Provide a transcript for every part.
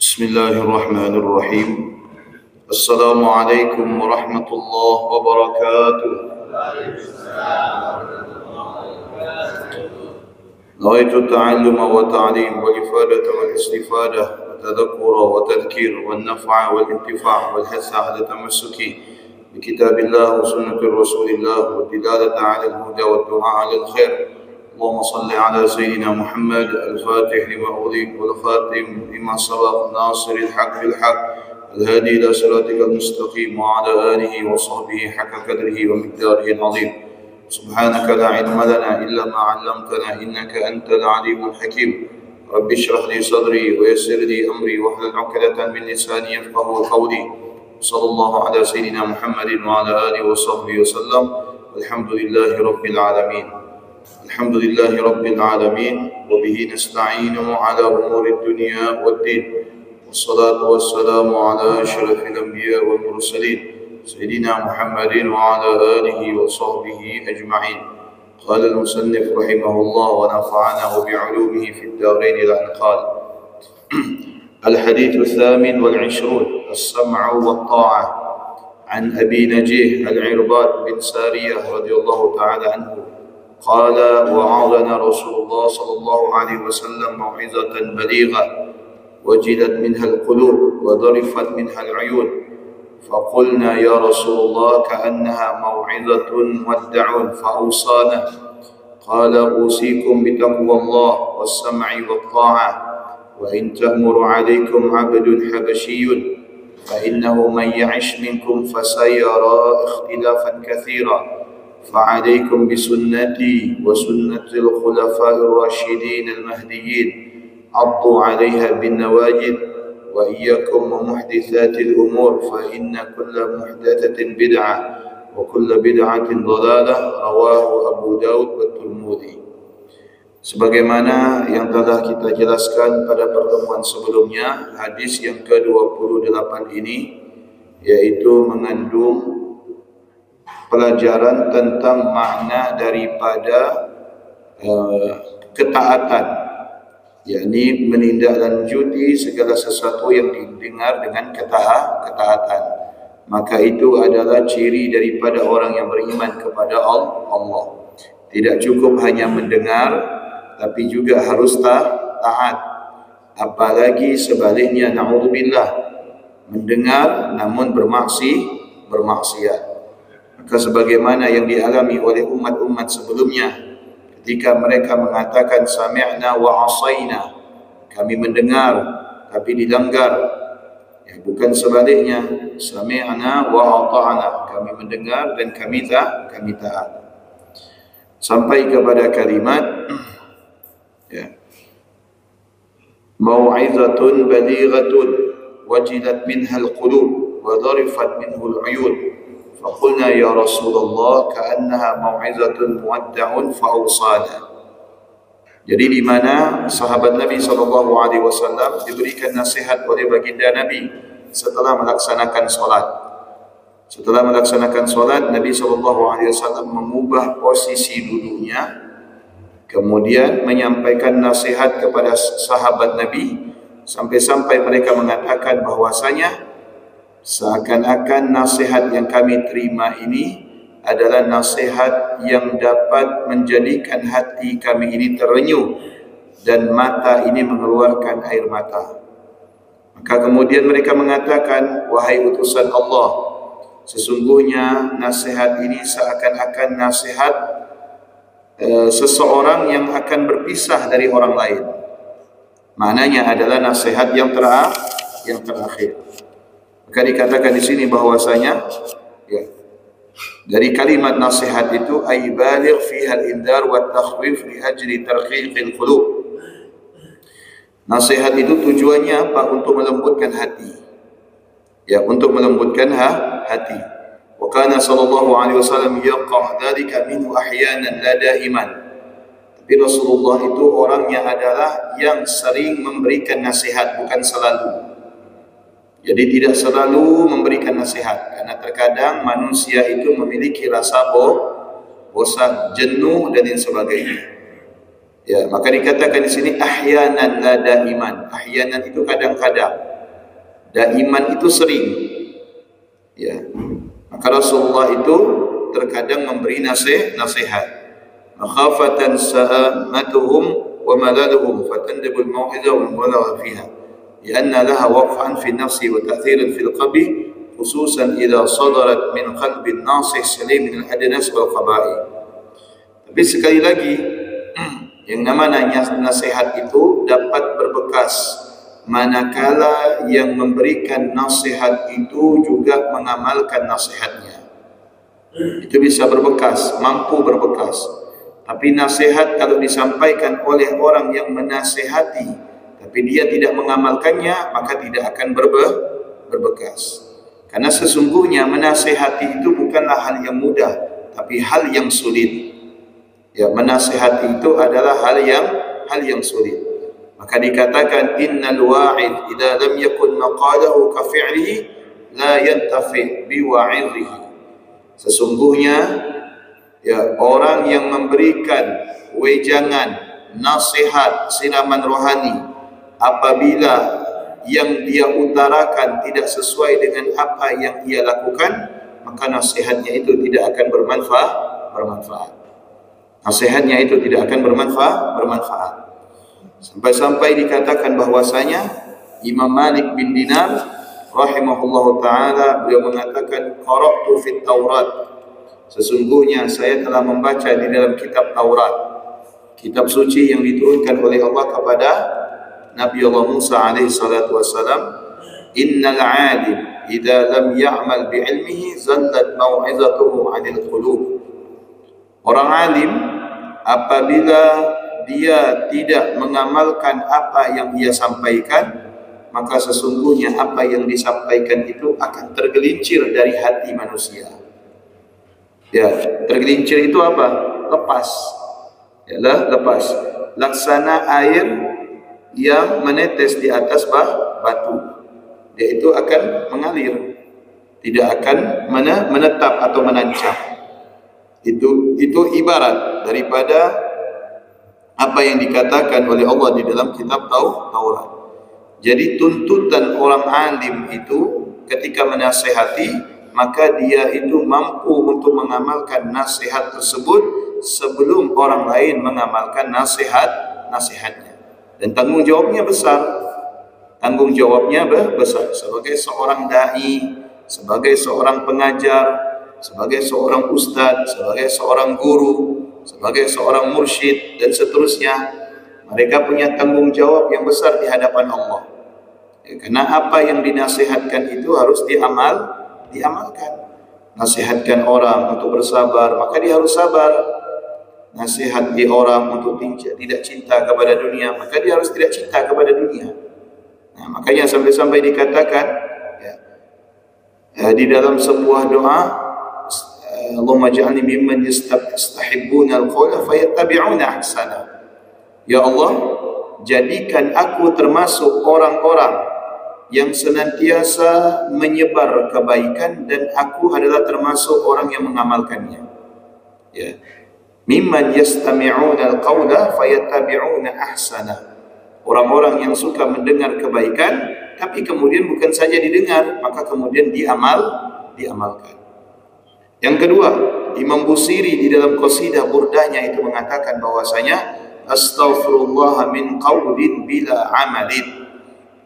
Bismillahirrahmanirrahim. Assalamualaikum warahmatullahi wabarakatuh. نويت التعلم والتعليم والإفادة والاستفادة والتذكر والتذكير والنفع والانتفاع والحث على التمسك بكتاب الله وسنة رسول الله والدلالة على الهدى والدعاء على الخير. اللهم صل على سيدنا محمد الفاتح لما أغلق والخاتم لما سبق ناصر الحق بالحق الهادي إلى صراطك المستقيم وعلى آله وصحبه حق قدره ومقداره العظيم. سبحانك لا علم لنا إلا ما علمتنا إنك أنت العليم الحكيم. رب اشرح لي صدري ويسر لي أمري واحلل عقدة من لساني يفقهوا قولي. صلى الله على سيدنا محمد وعلى آله وصحبه وسلم. والحمد لله رب العالمين. الحمد لله رب العالمين وبه نستعين على أمور الدنيا والدين. والصلاة والسلام على أشرف الأنبياء والمرسلين سيدنا محمد وعلى آله وصحبه أجمعين. قال المصنف رحمه الله ونفعنا بعلومه في الدارين إلى أن قال: الحديث الثامن والعشرون: السمع والطاعة. عن أبي نجيه العرباض بن سارية رضي الله تعالى عنه قال: وعظنا رسول الله صلى الله عليه وسلم موعظة بليغة وجلت منها القلوب وذرفت منها العيون، فقلنا يا رسول الله كأنها موعظة مودع فأوصانا. قال: أوصيكم بتقوى الله والسمع والطاعة، وإن تأمر عليكم عبد حبشي فإنه من يعش منكم فسيرى اختلافا كثيرا، فعليكم بسنتي وسنة الخلفاء الراشدين المهديين، عضوا عليها بالنواجذ، وإياكم ومحدثات الأمور فإن كل محدثة بدعة وكل بدعة ضلالة. رواه Abu Daud wa Tirmidzi. Sebagaimana yang telah kita jelaskan pada pertemuan sebelumnya, hadis yang ke-28 ini yaitu mengandung pelajaran tentang makna daripada ketaatan, yakni menindaklanjuti segala sesuatu yang didengar dengan ketaatan. Maka itu adalah ciri daripada orang yang beriman kepada Allah. Tidak cukup hanya mendengar, tapi juga harus taat. Apalagi sebaliknya, na'udzubillah, mendengar namun bermaksiat. Maka sebagaimana yang dialami oleh umat-umat sebelumnya, ketika mereka mengatakan sami'na wa asaina, kami mendengar tapi dilanggar, ya, bukan sebaliknya, sami'na wa ata'na, kami mendengar dan kami taat, sampai kepada kalimat ya, mau'izatun balighatun wajilat minhal qulub wa dharifat minhul uyun, faqulna ya Rasulullah ka'annaha mau'izatun muwadda'un fa'awsana. Jadi di mana sahabat Nabi SAW diberikan nasihat oleh baginda Nabi setelah melaksanakan solat. Setelah melaksanakan solat, Nabi SAW mengubah posisi duduknya, kemudian menyampaikan nasihat kepada sahabat Nabi sampai-sampai mereka mengatakan bahwasanya seakan-akan nasihat yang kami terima ini adalah nasihat yang dapat menjadikan hati kami ini terenyuh dan mata ini mengeluarkan air mata. Maka kemudian mereka mengatakan, wahai utusan Allah, sesungguhnya nasihat ini seakan-akan nasihat seseorang yang akan berpisah dari orang lain. Maknanya adalah nasihat yang terakhir. Maka dikatakan di sini bahwasanya ya, dari kalimat nasihat itu ay baligh fiha al-indar wa takhwif li ajli tarqiqil qulub. Nasihat itu tujuannya apa? Untuk melembutkan hati. Ya, untuk melembutkan hati. Wa kana sallallahu alaihi wasallam yaqa' dzalika minhu ahyanan la daiman. Tapi Rasulullah itu orangnya adalah yang sering memberikan nasihat, bukan selalu. Jadi tidak selalu memberikan nasihat, karena terkadang manusia itu memiliki rasa bosan, jenuh dan lain sebagainya. Ya, maka dikatakan di sini ahyanan la daiman. Ahyanan itu kadang-kadang. Daiman itu sering. Ya. Maka Rasulullah itu terkadang memberi nasihat. Makhafatan sa'amatuhum wa malaluhum fatandibul mau'izah wal mulagha fiha. Lianna laha waqfan fi nafsi wa ta'thiran fil qalbi khususan idza sadarat min qalbin nasih salim min al-adnas wal qaba'i. Tapi sekali lagi yang namanya nasihat itu dapat berbekas manakala yang memberikan nasihat itu juga mengamalkan nasihatnya. Itu bisa berbekas, mampu berbekas. Tapi nasihat kalau disampaikan oleh orang yang menasihati tapi dia tidak mengamalkannya, maka tidak akan berbekas. Karena sesungguhnya menasihati itu bukanlah hal yang mudah, tapi hal yang sulit. Ya, menasihati itu adalah hal yang sulit. Maka dikatakan innal wa'id idza lam yakun maqalahu ka fi'lihi la yantafi bi wa'idhihi. Sesungguhnya ya, orang yang memberikan wejangan, nasihat, siraman rohani, apabila yang dia utarakan tidak sesuai dengan apa yang ia lakukan, maka nasihatnya itu tidak akan bermanfaat. Nasihatnya itu tidak akan bermanfaat. Sampai-sampai dikatakan bahwasanya Imam Malik bin Dinar rahimahullahu taala beliau mengatakan qara'tu fit Taurat. Sesungguhnya saya telah membaca di dalam kitab Taurat, kitab suci yang diturunkan oleh Allah kepada Nabi Allah Musa alaihi salatu wassalam, innal 'alim idza lam ya'mal bi 'ilmihi zallat mau'izatuhu 'anil qulub. Orang alim apabila dia tidak mengamalkan apa yang ia sampaikan, maka sesungguhnya apa yang disampaikan itu akan tergelincir dari hati manusia. Ya, tergelincir itu apa? Lepas. Yalah, lepas. Laksana air yang menetes di atas batu. Dia itu akan mengalir, tidak akan menetap atau menancap. Itu ibarat daripada apa yang dikatakan oleh Allah di dalam kitab Taurat. Jadi tuntutan orang alim itu ketika menasihati, maka dia itu mampu untuk mengamalkan nasihat tersebut sebelum orang lain mengamalkan nasihatnya. Dan tanggung jawabnya besar. Tanggung jawabnya besar sebagai seorang dai, sebagai seorang pengajar, sebagai seorang ustadz, sebagai seorang guru, sebagai seorang mursyid dan seterusnya. Mereka punya tanggung jawab yang besar di hadapan Allah. Ya, karena apa yang dinasihatkan itu harus diamalkan. Nasihatkan orang untuk bersabar, maka dia harus sabar. Nasihati orang untuk tidak cinta kepada dunia, maka dia harus tidak cinta kepada dunia. Nah, makanya sampai-sampai dikatakan di dalam sebuah doa, Allahumma ja'alni mimman yastahibbuna al-qawla fayattabi'una ahsana. Ya Allah, jadikan aku termasuk orang-orang yang senantiasa menyebar kebaikan dan aku adalah termasuk orang yang mengamalkannya. Ya. Mimman yastami'una al-qawla fayattabi'una ahsana. Orang-orang yang suka mendengar kebaikan tapi kemudian bukan saja didengar, maka kemudian diamalkan. Yang kedua, Imam Busiri di dalam qasidah burdahnya itu mengatakan bahwasanya astaghfirullah min qaulin bila amalin.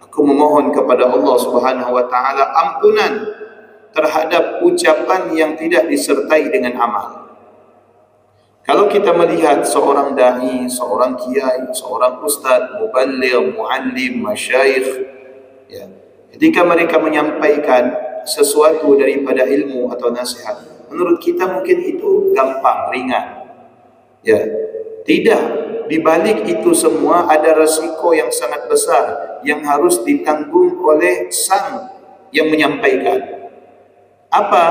Aku memohon kepada Allah Subhanahu wa taala ampunan terhadap ucapan yang tidak disertai dengan amal. Kalau kita melihat seorang dai, seorang kiai, seorang ustaz, muballigh, muallim, masyayikh, ya, ketika mereka menyampaikan sesuatu daripada ilmu atau nasihat, menurut kita mungkin itu gampang, ringan. Ya, tidak. Di balik itu semua ada resiko yang sangat besar yang harus ditanggung oleh sang yang menyampaikan. Apa?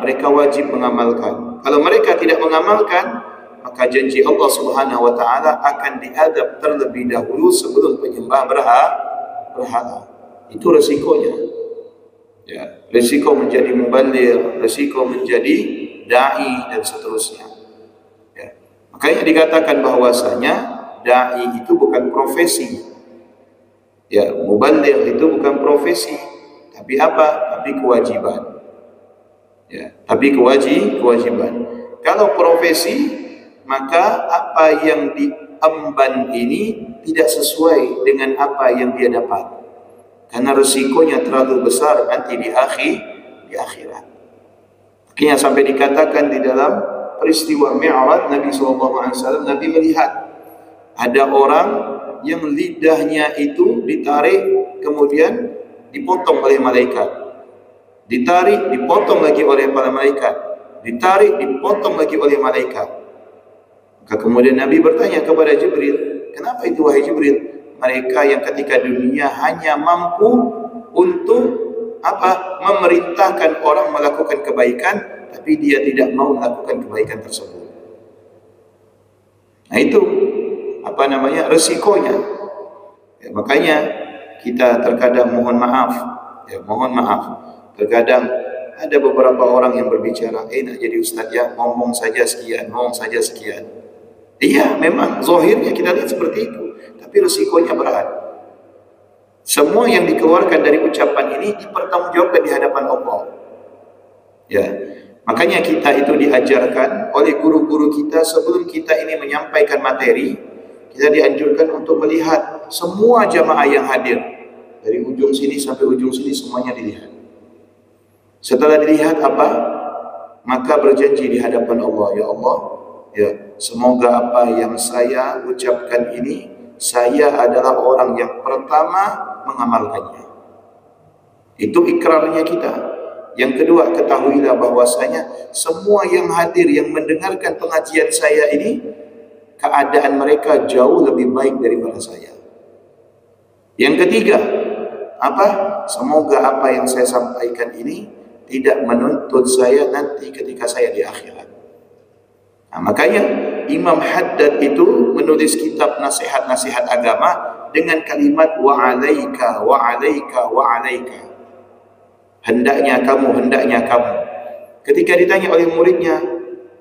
Mereka wajib mengamalkan. Kalau mereka tidak mengamalkan, maka janji Allah Subhanahu wa taala akan diadab terlebih dahulu sebelum penyembah berhala. Itu resikonya. Ya, risiko menjadi muballigh, risiko menjadi dai dan seterusnya. Ya. Makanya dikatakan bahwasanya dai itu bukan profesi. Ya, muballigh itu bukan profesi. Tapi apa? Tapi kewajiban. Ya, tapi kewajiban. Kalau profesi, maka apa yang diemban ini tidak sesuai dengan apa yang dia dapat, karena resikonya terlalu besar nanti di akhirat. Makanya sampai dikatakan di dalam peristiwa Mi'raj Nabi SAW, Nabi melihat ada orang yang lidahnya itu ditarik kemudian dipotong oleh malaikat, ditarik dipotong lagi oleh para malaikat, ditarik dipotong lagi oleh malaikat. Maka kemudian Nabi bertanya kepada Jibril, kenapa itu wahai Jibril? Mereka yang ketika dunia hanya mampu untuk apa? Memerintahkan orang melakukan kebaikan, tapi dia tidak mau melakukan kebaikan tersebut. Nah itu apa namanya? Resikonya. Ya, makanya kita terkadang mohon maaf. Terkadang ada beberapa orang yang berbicara, nak jadi ustaz ya, ngomong saja sekian. Iya, memang zahirnya kita lihat seperti itu, tapi resikonya berat. Semua yang dikeluarkan dari ucapan ini dipertanggungjawabkan di hadapan Allah. Ya, makanya kita itu diajarkan oleh guru-guru kita sebelum kita ini menyampaikan materi, kita dianjurkan untuk melihat semua jamaah yang hadir dari ujung sini sampai ujung sini, semuanya dilihat. Setelah dilihat apa? Maka berjanji di hadapan Allah, ya Allah, ya, semoga apa yang saya ucapkan ini, saya adalah orang yang pertama mengamalkannya. Itu ikrarnya kita. Yang kedua, ketahuilah bahwasanya semua yang hadir yang mendengarkan pengajian saya ini, keadaan mereka jauh lebih baik daripada saya. Yang ketiga, apa? Semoga apa yang saya sampaikan ini tidak menuntut saya nanti ketika saya di akhirat. Nah, makanya Imam Haddad itu menulis kitab nasihat-nasihat agama dengan kalimat wa alaika. Hendaknya kamu. Ketika ditanya oleh muridnya,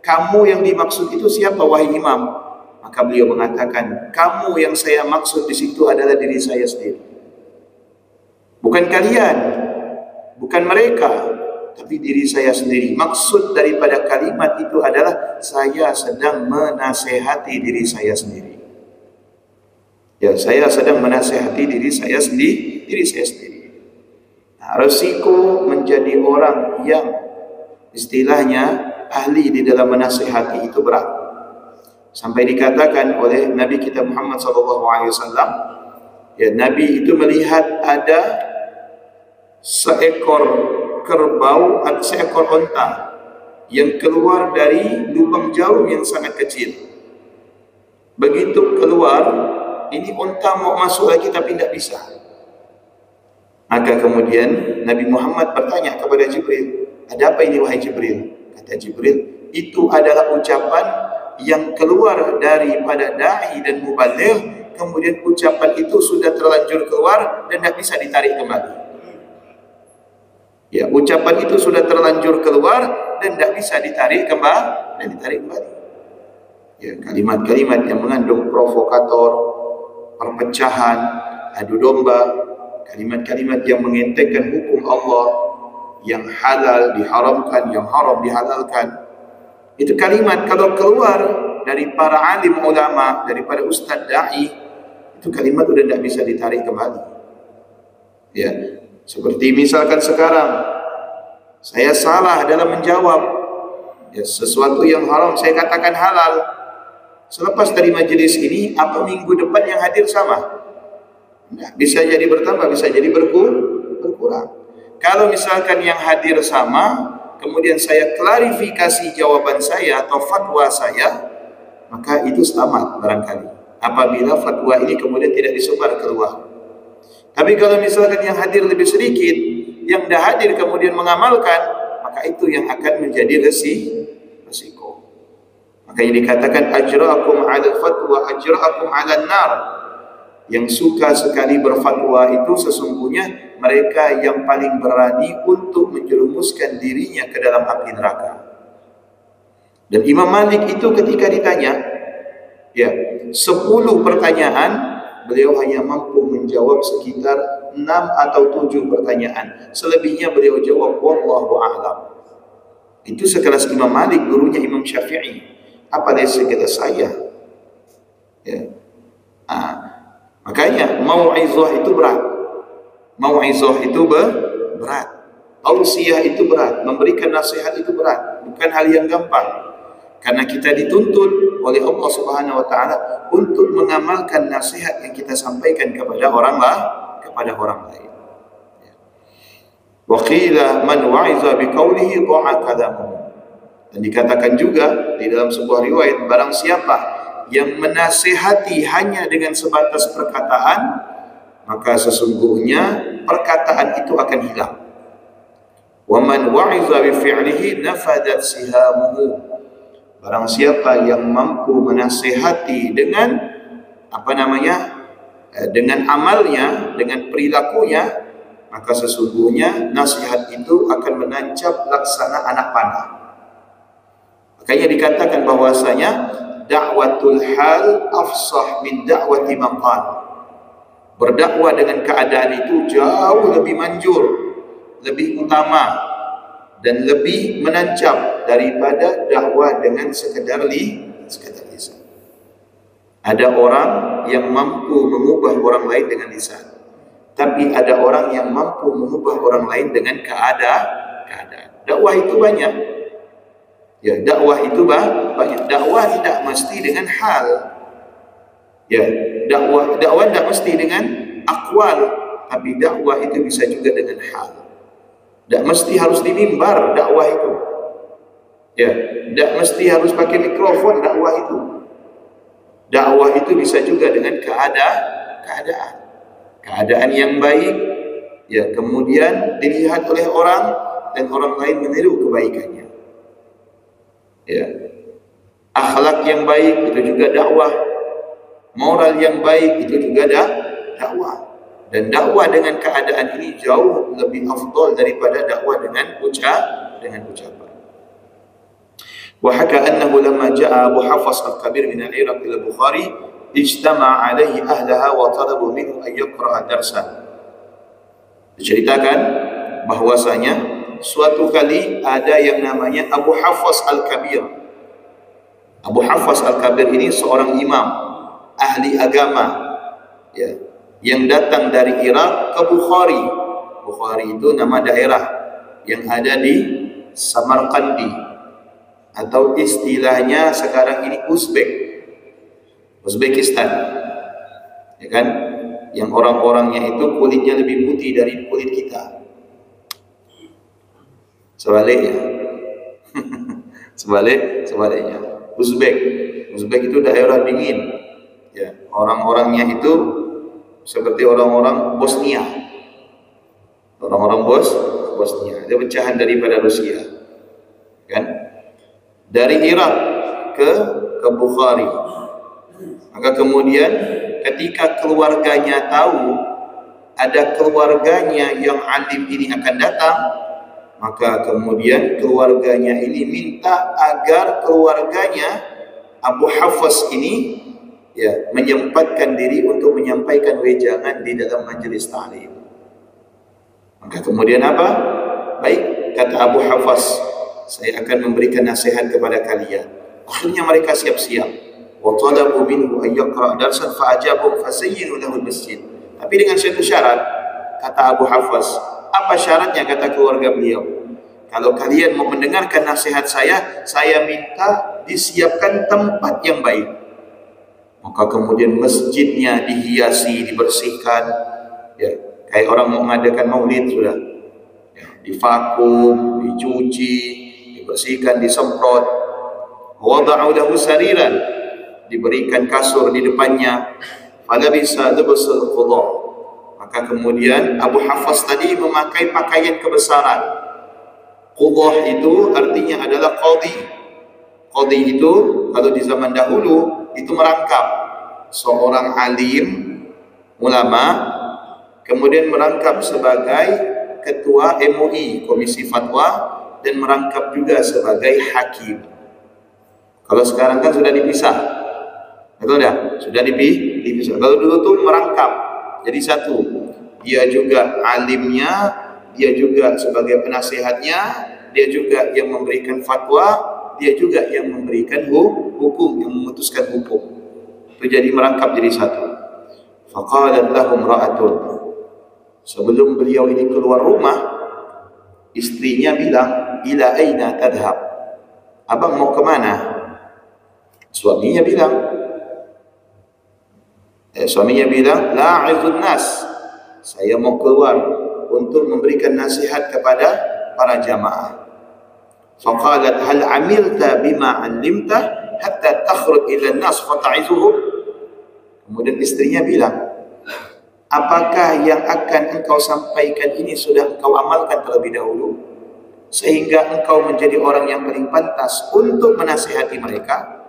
kamu yang dimaksud itu siapa wahai Imam? Maka beliau mengatakan, kamu yang saya maksud di situ adalah diri saya sendiri. Bukan kalian, bukan mereka, tapi diri saya sendiri. Maksud daripada kalimat itu adalah saya sedang menasehati diri saya sendiri. Ya, saya sedang menasehati diri saya sendiri. Nah, resiko menjadi orang yang istilahnya ahli di dalam menasehati itu berat. Sampai dikatakan oleh Nabi kita Muhammad SAW, ya, Nabi itu melihat ada seekor kerbau atau seekor onta yang keluar dari lubang jarum yang sangat kecil. Begitu keluar, ini onta mau masuk lagi tapi tidak bisa. Maka kemudian Nabi Muhammad bertanya kepada Jibril, ada apa ini wahai Jibril? Kata Jibril, itu adalah ucapan yang keluar daripada da'i dan mubaligh, kemudian ucapan itu sudah terlanjur keluar dan tidak bisa ditarik kembali. Ya, ucapan itu sudah terlanjur keluar dan tidak bisa ditarik kembali. Ya, kalimat-kalimat yang mengandung provokator, perpecahan, adu domba, kalimat-kalimat yang mengentengkan hukum Allah, yang halal diharamkan, yang haram dihalalkan. Itu kalimat kalau keluar dari para alim ulama, daripada ustaz da'i, itu kalimat sudah tidak bisa ditarik kembali. Ya, seperti misalkan sekarang saya salah dalam menjawab, ya, sesuatu yang haram saya katakan halal. Selepas dari majelis ini, apa minggu depan yang hadir sama? Nah, bisa jadi bertambah, bisa jadi berkurang. Kalau misalkan yang hadir sama, kemudian saya klarifikasi jawaban saya atau fatwa saya, maka itu selamat barangkali. Apabila fatwa ini kemudian tidak disebar keluar. Tapi kalau misalkan yang hadir lebih sedikit, yang dah hadir kemudian mengamalkan, maka itu yang akan menjadi resiko. Makanya dikatakan ajra'akum 'ala fatwa ajra'akum 'ala nar. Yang suka sekali berfatwa itu sesungguhnya mereka yang paling berani untuk menjerumuskan dirinya ke dalam api neraka. Dan Imam Malik itu ketika ditanya, ya, 10 pertanyaan, beliau hanya mampu menjawab sekitar 6 atau 7 pertanyaan. Selebihnya beliau jawab wallahu a'lam. Itu sekelas Imam Malik, gurunya Imam Syafi'i. Apalagi sekelas saya. Ya. Makanya mau'izah itu berat. Mau'izah itu berat. Tausiyah itu berat. Memberikan nasihat itu berat. Bukan hal yang gampang. Karena kita dituntut oleh Allah Subhanahu wa taala untuk mengamalkan nasihat yang kita sampaikan kepada orang lain. Wa qila man wa'iza biqaulihi dha'a kalamuhu. Dan dikatakan juga di dalam sebuah riwayat, barang siapa yang menasihati hanya dengan sebatas perkataan, maka sesungguhnya perkataan itu akan hilang. Wa man wa'iza bi fi'lihi nafadat sihamuhu. Barang siapa yang mampu menasihati dengan dengan amalnya, dengan perilakunya, maka sesungguhnya nasihat itu akan menancap laksana anak panah. Makanya dikatakan bahwasanya da'watul hal afsah min da'wati maqal. Berdakwah dengan keadaan itu jauh lebih manjur, lebih utama, dan lebih menancap daripada dakwah dengan sekedar lisan. Ada orang yang mampu mengubah orang lain dengan lisan, tapi ada orang yang mampu mengubah orang lain dengan keadaan. Dakwah itu banyak. Ya, dakwah itu banyak. Dakwah tidak mesti dengan hal. Ya, dakwah tidak mesti dengan akwal, tapi dakwah itu bisa juga dengan hal. Tak mesti harus di mimbar dakwah itu. Ya, tak mesti harus pakai mikrofon dakwah itu. Dakwah itu bisa juga dengan keadaan yang baik, ya, kemudian dilihat oleh orang dan orang lain meniru kebaikannya. Ya. Akhlak yang baik itu juga dakwah. Moral yang baik itu juga dakwah. Dan dakwah dengan keadaan ini jauh lebih afdal daripada dakwah dengan ucapan. Wa haka annahu lamma jaa Abu Hafs al-Kabir min al-Iraq ila Bukhari ijtama'a alaihi ahlaha wa talabu minhu an yaqra'a darsan. Diceritakan bahwasanya suatu kali ada yang namanya Abu Hafs al-Kabir. Abu Hafs al-Kabir ini seorang imam, ahli agama, ya, yang datang dari Irak ke Bukhari. Bukhari itu nama daerah yang ada di Samarkandi, atau istilahnya sekarang ini Uzbekistan, ya kan? Yang orang-orangnya itu kulitnya lebih putih dari kulit kita. Sebaliknya. Sebaliknya. Uzbek itu daerah dingin. Ya, orang-orangnya itu seperti orang-orang Bosnia. Orang-orang Bosnia. Dia pecahan daripada Rusia. Kan? Dari Irak ke Bukhari. Maka kemudian ketika keluarganya tahu ada keluarganya yang alim ini akan datang, maka kemudian keluarganya ini minta agar keluarganya Abu Hafs ini, ya, menyempatkan diri untuk menyampaikan wejangan di dalam majelis ta'lim. Maka kemudian apa? Baik, kata Abu Hafs, saya akan memberikan nasihat kepada kalian. Akhirnya mereka siap-siap. Wa talabu minhu an yaqra' darsan fa ajabu fa zayyinu lahu al-masjid. Tapi dengan satu syarat, kata Abu Hafs. Apa syaratnya, kata keluarga beliau? Kalau kalian mau mendengarkan nasihat saya minta disiapkan tempat yang baik. Maka kemudian masjidnya dihiasi, dibersihkan, ya, kayak orang mau mengadakan maulid sudah, ya, divakum, dicuci, dibersihkan, disemprot. Wada'u lahu sariran, diberikan kasur di depannya. Falabisa labsul qudha. Maka kemudian Abu Hafs tadi memakai pakaian kebesaran. Qudha itu artinya adalah qadhi. Qadhi itu kalau di zaman dahulu itu merangkap seorang alim, ulama, kemudian merangkap sebagai ketua MUI, Komisi Fatwa, dan merangkap juga sebagai hakim. Kalau sekarang kan sudah dipisah, betul dah? Sudah dipisah. Kalau dulu tuh merangkap jadi satu. dia juga alimnya, dia juga sebagai penasihatnya, dia juga yang memberikan fatwa, dia juga yang memberikan hukum, yang memutuskan hukum. Itu jadi merangkap jadi satu. Faqalat lahum ra'atun, sebelum beliau ini keluar rumah, istrinya bilang, ila aina tadhhab, abang mau kemana? Suaminya bilang, la'izun nas, saya mau keluar untuk memberikan nasihat kepada para jamaah. Faqalat hal amilta bima 'allimta hatta takhruj ila an-nas fata'izuhum. Kemudian istrinya bilang, apakah yang akan engkau sampaikan ini sudah engkau amalkan terlebih dahulu sehingga engkau menjadi orang yang paling pantas untuk menasihati mereka?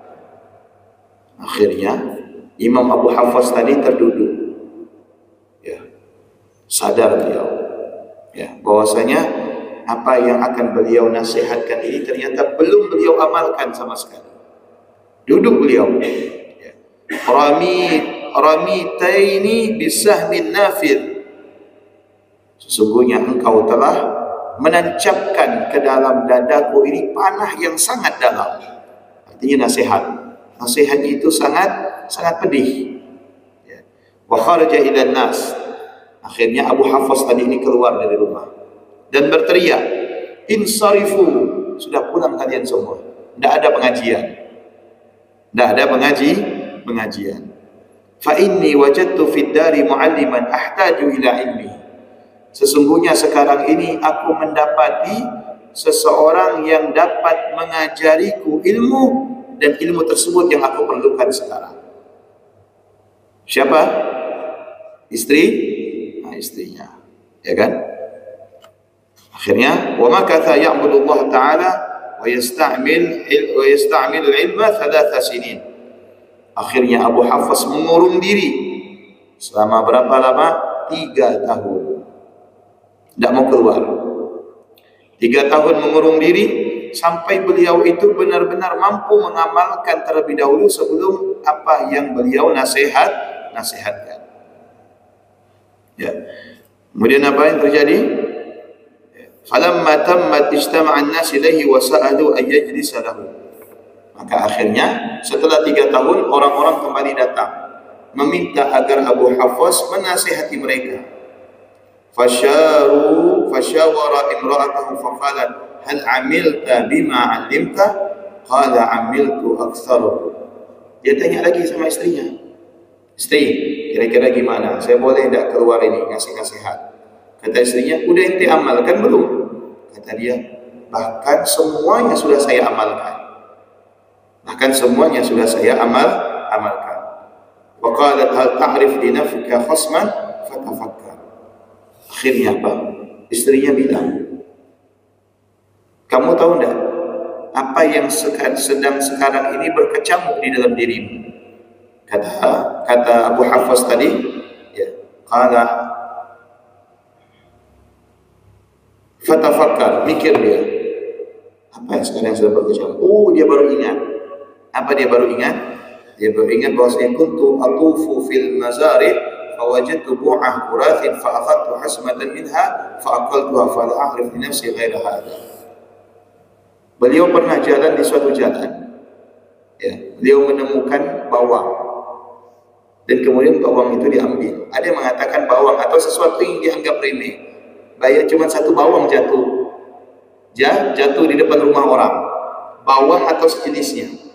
Akhirnya Imam Abu Hafs tadi terduduk, ya, sadar beliau, ya, bahwasanya apa yang akan beliau nasihatkan ini ternyata belum beliau amalkan sama sekali. Duduk beliau, ya. Ramitaini bisahmin nafid, sesungguhnya engkau telah menancapkan ke dalam dadaku ini panah yang sangat dalam. Artinya nasihatnya itu sangat pedih, ya. Wa kharaja ila nas, akhirnya Abu Hafs tadi ini keluar dari rumah dan berteriak, insarifu, sudah pulang kalian semua, tidak ada pengajian. Fa inni wajadtu fid dari mualliman ahtaju ila ilmi, sesungguhnya sekarang ini aku mendapati seseorang yang dapat mengajariku ilmu, dan ilmu tersebut yang aku perlukan sekarang. Siapa? Istrinya, ya kan? Akhirnya wa makatha ya'budu Allah Ta'ala wa yasta'mil al-ilma 3 sinin. Akhirnya Abu Hafs mengurung diri selama berapa lama? 3 tahun. Tidak mau keluar. 3 tahun mengurung diri sampai beliau itu benar-benar mampu mengamalkan terlebih dahulu sebelum apa yang beliau nasihatkan. Ya. Kemudian apa yang terjadi? Falamma tammat ijtama'a an-nas ilaihi wa sa'alu ay yajlisa lahu. Maka akhirnya setelah 3 tahun orang-orang kembali datang meminta agar Abu Hafs menasihati mereka. Fashawara imra'atahu faqalat hal amilta bima 'allimta? Qala amiltu aktsarahu. Dia tanya lagi sama istrinya, istri, kira-kira gimana? Saya boleh tidak keluar ini ngasih nasihat? Kata istrinya, udah ente amalkan belum? Kata dia, bahkan semuanya sudah saya amalkan. Amalkan. Wa qalat hal ta'rif li nafsika khasman fatafakkar. Akhirnya apa? Istrinya bilang, kamu tahu enggak apa yang sedang sekarang ini berkecamuk di dalam dirimu? Kata Abu Hafs tadi, ya, qala fatafakkar, mikir dia. Apa yang sekarang sedang berkecamuk? Oh, dia baru ingat. Apa dia baru ingat? Dia baru ingat bahwasanya kuntu atufu fil mazari fawajadtu bu'ah qurathin fa akhadtu hasmatan minha fa aqaltuha fa la a'rif li nafsi ghaira hadha. Beliau pernah jalan di suatu jalan, ya, beliau menemukan bawang dan kemudian bawang itu diambil. Ada yang mengatakan bawang atau sesuatu yang dianggap remeh, bayar cuma 1 bawang jatuh di depan rumah orang, bawang atau sejenisnya.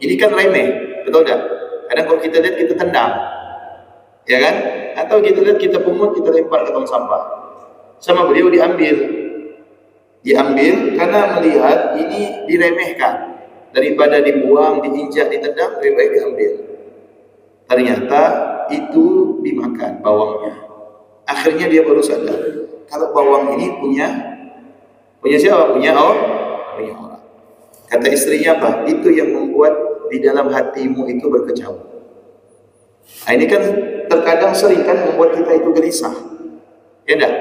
Ini kan remeh, betul tak? Kadang kalau kita lihat kita tendang, ya kan? Atau kita lihat kita pungut, kita lempar ke tong sampah. Sama beliau diambil karena melihat ini diremehkan, daripada dibuang, diinjak, ditendang, lebih baik diambil. Ternyata itu dimakan bawangnya. Akhirnya dia baru sadar kalau bawang ini punya siapa? Punya orang. Kata istrinya apa? Itu yang membuat di dalam hatimu itu berkecamuk. Nah, ini kan terkadang sering kan membuat kita itu gelisah, ya enggak?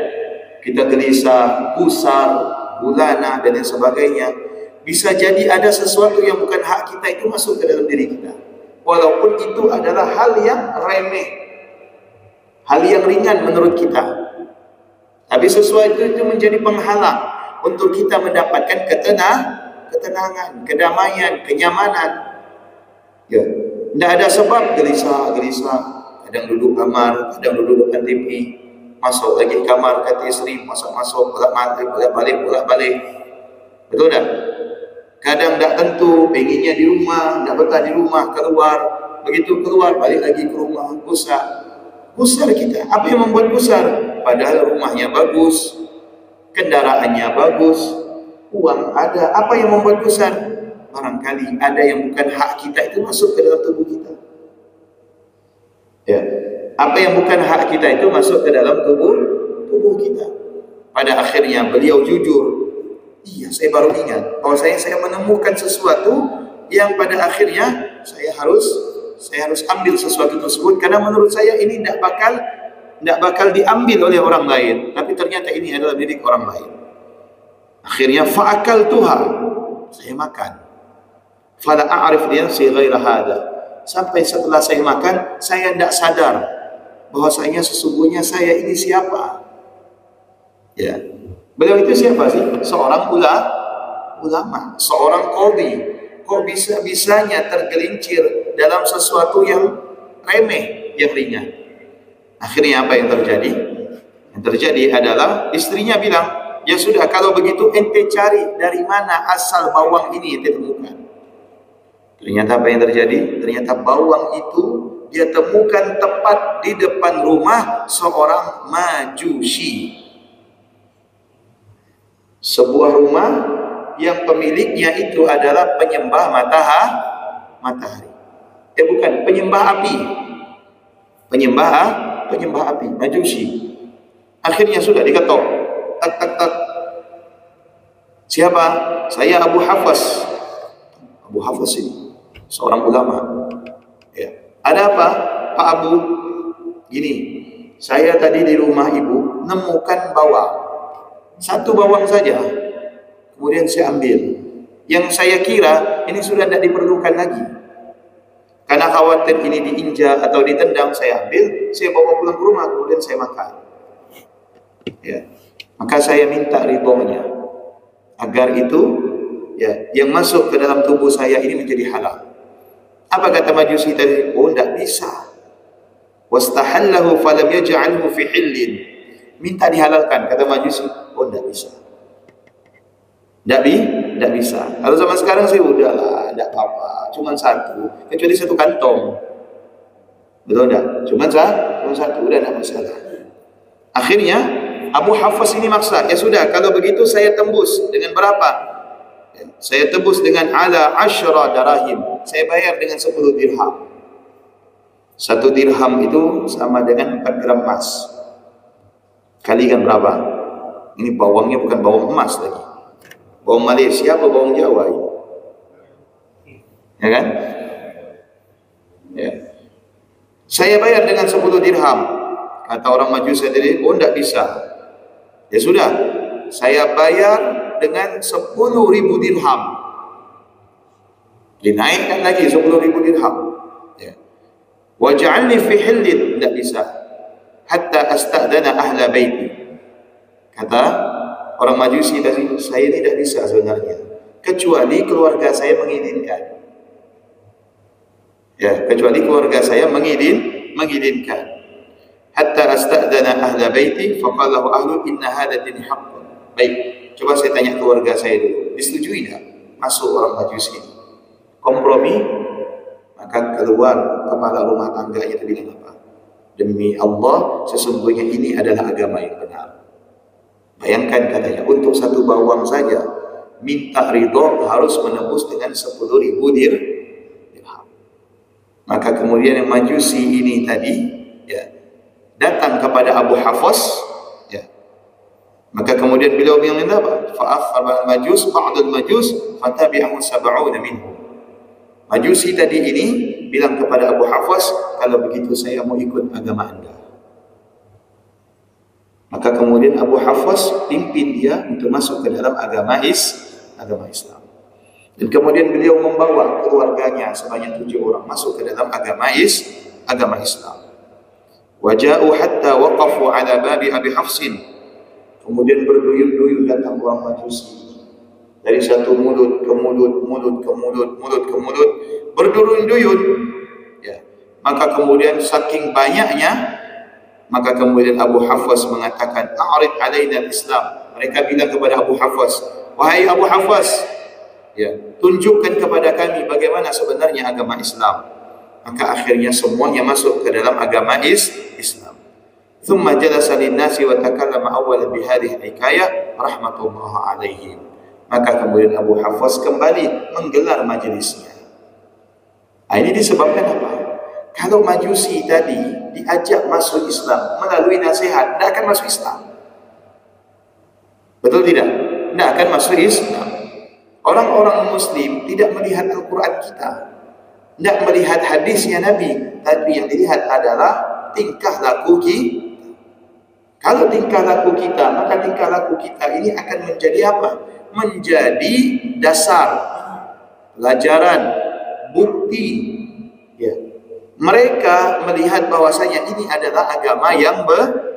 Kita gelisah, gusar, gulana dan lain sebagainya. Bisa jadi ada sesuatu yang bukan hak kita itu masuk ke dalam diri kita, walaupun itu adalah hal yang remeh, hal yang ringan menurut kita. Tapi sesuatu itu menjadi penghalang untuk kita mendapatkan ketenangan, kedamaian, kenyamanan. Ya, tidak ada sebab gelisah. Kadang duduk kamar, kadang duduk depan TV, masuk lagi kamar, kata isteri, masuk, bolak-balik. Betul tak? Kadang tak tentu, pengennya di rumah, tak betah di rumah, keluar. Begitu keluar, balik lagi ke rumah, gusar kita. Apa yang membuat gusar? Padahal rumahnya bagus, kendaraannya bagus, uang ada. Apa yang membuat gusar? Barangkali ada yang bukan hak kita itu masuk ke dalam tubuh kita. Ya, apa yang bukan hak kita itu masuk ke dalam tubuh kita. Pada akhirnya beliau jujur. Iya, saya baru ingat bahwa saya menemukan sesuatu yang pada akhirnya saya harus ambil sesuatu tersebut, karena menurut saya ini tidak bakal diambil oleh orang lain, tapi ternyata ini adalah milik orang lain. Akhirnya fa'akal Tuhan, saya makan. Fala a'rif li nafsi ghaira hada. Sampai setelah saya makan, saya tidak sadar bahwasanya sesungguhnya saya ini siapa. Ya. Beliau itu siapa sih? Seorang ulama, seorang qadhi. Kok bisa-bisanya tergelincir dalam sesuatu yang remeh, yang ringan. Akhirnya apa yang terjadi? Yang terjadi adalah istrinya bilang, ya sudah, kalau begitu ente cari dari mana asal bawang ini ente temukan. Ternyata apa yang terjadi? Ternyata bawang itu dia temukan tepat di depan rumah seorang Majusi. Sebuah rumah yang pemiliknya itu adalah penyembah matahari. Bukan, penyembah api. Penyembah api, Majusi. Akhirnya sudah diketok. Tak. Siapa? Saya Abu Hafs. Abu Hafs ini seorang ulama. Ya. Ada apa, Pak Abu? Gini, saya tadi di rumah ibu nemukan bawang. Satu bawang saja. Kemudian saya ambil. Yang saya kira ini sudah tidak diperlukan lagi. Karena khawatir ini diinjak atau ditendang, saya ambil, saya bawa pulang ke rumah, kemudian saya makan. Ya. Maka saya minta ridhonya agar itu ya yang masuk ke dalam tubuh saya ini menjadi halal. Apa kata Majusi tadi? Oh, tidak bisa. Wastahallahu falam yaj'alhu fi hillin. Minta dihalalkan, kata Majusi. Oh, tidak bisa. Tidak bisa. Kalau zaman sekarang saya udahlah, tidak apa-apa. Cuma satu, kecuali satu kantong. Betul tidak? Cuma satu, udah tidak masalah. Akhirnya Abu Hafs ini maksa. Ya sudah, kalau begitu saya tembus dengan berapa? Saya tebus dengan ala 10 darahim. Saya bayar dengan 10 dirham. 1 dirham itu sama dengan 4 gram emas. Kalikan berapa? Ini bawangnya bukan bawang emas lagi. Bawang Malaysia atau bawang Jawa ini? Ya kan? Ya. Saya bayar dengan 10 dirham. Kata orang Majusi tadi, oh tidak bisa. Ya sudah, saya bayar dengan 10.000 dirham. Dinaikkan lagi 10.000 dirham. Ya. Waj'alni fi hillin, tidak bisa. Hatta asta'dana ahla baiti. Kata orang Majusi tadi, saya ini tidak bisa sebenarnya, kecuali keluarga saya mengizinkan. Ya, kecuali keluarga saya mengizinkan. Hatta asta'dana ahla baiti, faqalahu ahlu inna hadha din haqqun. Baik, coba saya tanya keluarga saya dulu, disetujui tak masuk orang Majusi ini? Kompromi, maka keluar kepala rumah tangganya itu bilang apa? Demi Allah, sesungguhnya ini adalah agama yang benar. Bayangkan katanya, untuk 1 bawang saja minta ridho harus menembus dengan 10.000 dirham. Maka kemudian yang Majusi ini tadi ya datang kepada Abu Hafs, ya. Maka kemudian beliau bilang apa? Fa'akhara al-majus ba'dal majus fatabi'ahu 70 minhum. Majusi tadi ini bilang kepada Abu Hafs, kalau begitu saya mau ikut agama Anda. Maka kemudian Abu Hafs pimpin dia untuk masuk ke dalam agama Islam. Dan kemudian beliau membawa keluarganya sebanyak 7 orang masuk ke dalam agama Islam. Waja'u hatta waqafu ala babi Abi Hafsin. Kemudian berduyun-duyun datang orang Majusi. Dari satu mulut ke mulut, mulut ke mulut, mulut ke mulut, berduyun-duyun. Ya. Maka kemudian saking banyaknya, maka kemudian Abu Hafs mengatakan, "A'rid alaina al-Islam." Mereka bilang kepada Abu Hafs, "Wahai Abu Hafs, ya, tunjukkan kepada kami bagaimana sebenarnya agama Islam." Maka akhirnya semuanya masuk ke dalam agama Islam. Thumma jalasa lin-nasi wa takallama awwalan bi hadhihi al-hikayah rahmatullah alaihim. Maka kemudian Abu Hafs kembali menggelar majelisnya. Ini disebabkan apa? Kalau Majusi tadi diajak masuk Islam melalui nasihat, tidak akan masuk Islam. Betul tidak? Tidak akan masuk Islam. Orang-orang Muslim tidak melihat Al-Quran kita, tidak melihat hadisnya Nabi, tapi yang dilihat adalah tingkah laku kita. Kalau tingkah laku kita, maka tingkah laku kita ini akan menjadi apa? Menjadi dasar, pelajaran, bukti. Ya. Mereka melihat bahwasanya ini adalah agama yang benar.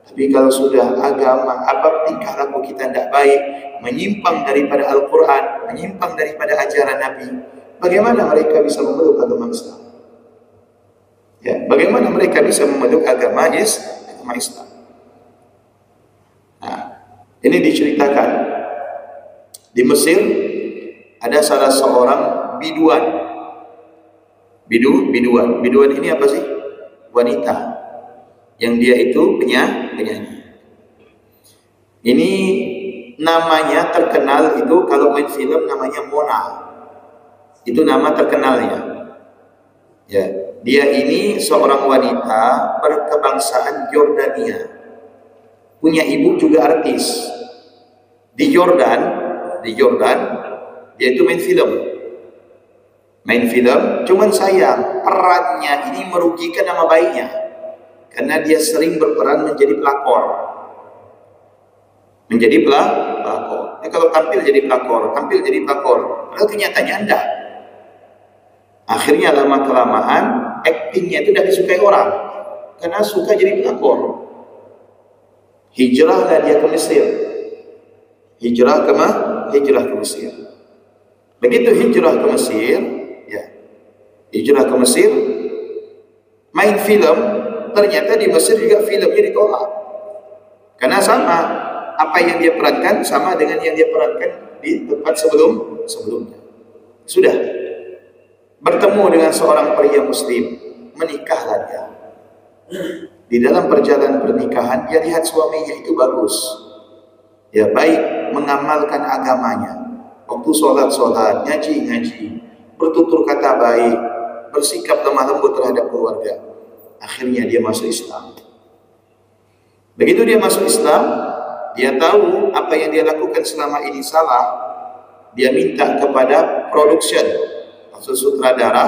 Tapi kalau sudah agama, tingkah laku kita tidak baik, menyimpang daripada Al-Quran, menyimpang daripada ajaran Nabi, bagaimana mereka bisa memeluk agama Islam? Ya, bagaimana mereka bisa memeluk agama Islam? Nah, ini diceritakan di Mesir ada salah seorang biduan. Biduan ini apa sih? Wanita yang dia itu penyanyi. Ini namanya terkenal itu kalau main film namanya Mona. Itu nama terkenalnya. Ya, dia ini seorang wanita berkebangsaan Yordania. Punya ibu juga artis. Di Jordan, dia itu main film, cuman sayang perannya ini merugikan nama baiknya karena dia sering berperan menjadi pelakor. Kalau tampil jadi pelakor, padahal kenyataannya enggak. Akhirnya lama kelamaan aktingnya itu tidak disukai orang karena suka jadi pelakor. Hijrahlah dia ke Mesir. Hijrah ke Mesir. Begitu hijrah ke Mesir, main film, ternyata di Mesir juga filmnya ditolak. Karena sama, apa yang dia perankan sama dengan yang dia perankan di tempat sebelumnya. Sudah bertemu dengan seorang pria Muslim, menikahlah dia. Di dalam perjalanan pernikahan, dia lihat suaminya itu bagus, ya baik, mengamalkan agamanya. Waktu sholat, ngaji, bertutur kata baik, bersikap lemah lembut terhadap keluarga. Akhirnya dia masuk Islam. Begitu dia masuk Islam, dia tahu apa yang dia lakukan selama ini salah. Dia minta kepada production, maksud sutradara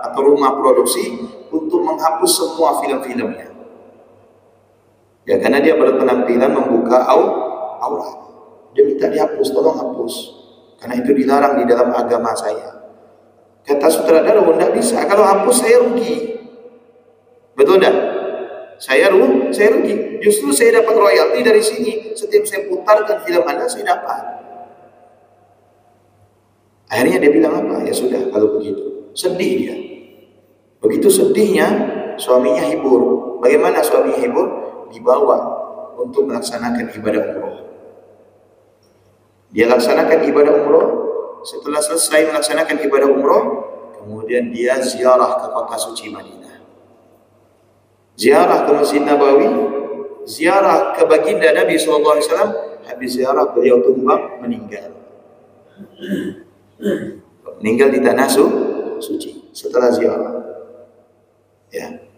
atau rumah produksi untuk menghapus semua film-filmnya. Ya, karena dia berpenampilan membuka aurat. Dia minta dihapus, tolong hapus. Karena itu dilarang di dalam agama saya. Kata sutradara, tidak bisa. Kalau hapus saya rugi. Betul tak? Saya rugi. Justru saya dapat royalti dari sini. Setiap saya putarkan film Anda, saya dapat. Akhirnya dia bilang apa? Ya sudah, kalau begitu. Sedih dia. Begitu sedihnya, suaminya hibur. Bagaimana suaminya hibur? Dibawa untuk melaksanakan ibadah umroh. Dia laksanakan ibadah umroh. Setelah selesai melaksanakan ibadah umroh, kemudian dia ziarah ke kota suci Madinah. Ziarah ke Masjid Nabawi, ziarah ke baginda Nabi SAW. Habis ziarah beliau tumbang, meninggal. Meninggal di tanah suci setelah ziarah. Ya.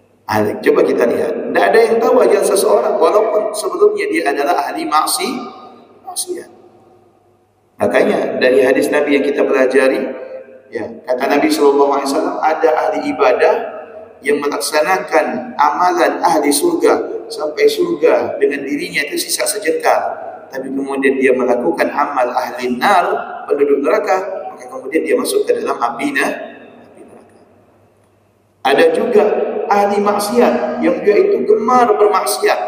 Coba kita lihat. Tidak ada yang tahu ajal seseorang walaupun sebelumnya dia adalah ahli maksiat. Makanya dari hadis Nabi yang kita pelajari, ya, kata Nabi SAW, ada ahli ibadah yang melaksanakan amalan ahli surga sampai surga dengan dirinya itu sisa sejengkal, tapi kemudian dia melakukan amal ahli nar, penduduk neraka, maka kemudian dia masuk ke dalam api neraka. Ada juga ahli maksiat yang dia itu gemar bermaksiat.